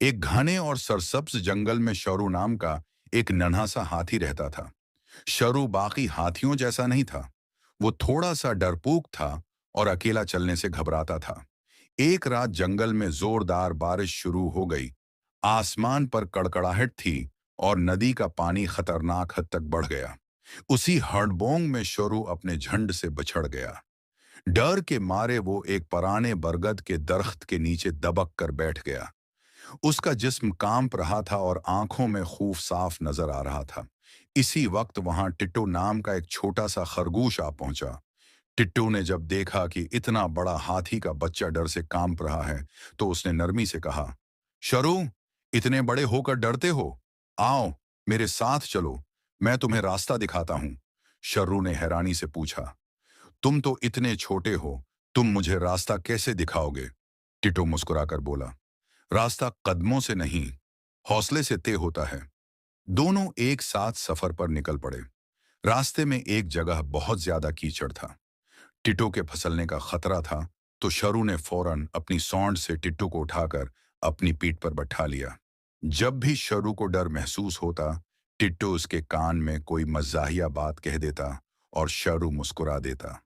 एक घने और सरसब्ज जंगल में शरु नाम का एक नन्हा सा हाथी रहता था। शरु बाकी हाथियों जैसा नहीं था। वो थोड़ा सा डरपोक था और अकेला चलने से घबराता था। एक रात जंगल में जोरदार बारिश शुरू हो गई। आसमान पर कड़कड़ाहट थी और नदी का पानी खतरनाक हद तक बढ़ गया। उसी हड़बोंग में शरु अपने झंड से बछड़ गया। डर के मारे वो एक पुराने बरगद के दरख्त के नीचे दबक कर बैठ गया। उसका जिस्म कांप रहा था और आंखों में खूफ साफ नजर आ रहा था। इसी वक्त वहां टिट्टू नाम का एक छोटा सा खरगोश आ पहुंचा। टिट्टू ने जब देखा कि इतना बड़ा हाथी का बच्चा डर से कांप रहा है, तो उसने नरमी से कहा, शरू, इतने बड़े होकर डरते हो? आओ, मेरे साथ चलो, मैं तुम्हें रास्ता दिखाता हूं। शर्रू ने हैरानी से पूछा, तुम तो इतने छोटे हो, तुम मुझे रास्ता कैसे दिखाओगे? टिट्टू मुस्कुराकर बोला, रास्ता कदमों से नहीं, हौसले से तय होता है। दोनों एक साथ सफर पर निकल पड़े। रास्ते में एक जगह बहुत ज्यादा कीचड़ था। टिट्टू के फिसलने का खतरा था, तो शरू ने फौरन अपनी सौंड से टिट्टू को उठाकर अपनी पीठ पर बैठा लिया। जब भी शरू को डर महसूस होता, टिट्टू उसके कान में कोई मजाहिया बात कह देता और शरू मुस्कुरा देता।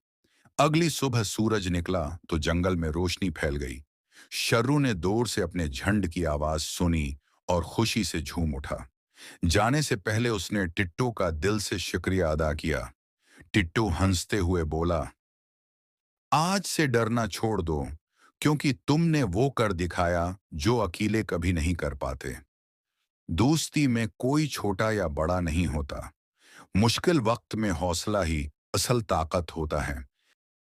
अगली सुबह सूरज निकला तो जंगल में रोशनी फैल गई। शर्रू ने दूर से अपने झंड की आवाज सुनी और खुशी से झूम उठा। जाने से पहले उसने टिट्टू का दिल से शुक्रिया अदा किया। टिट्टू हंसते हुए बोला, आज से डरना छोड़ दो, क्योंकि तुमने वो कर दिखाया जो अकेले कभी नहीं कर पाते। दोस्ती में कोई छोटा या बड़ा नहीं होता। मुश्किल वक्त में हौसला ही असल ताकत होता है।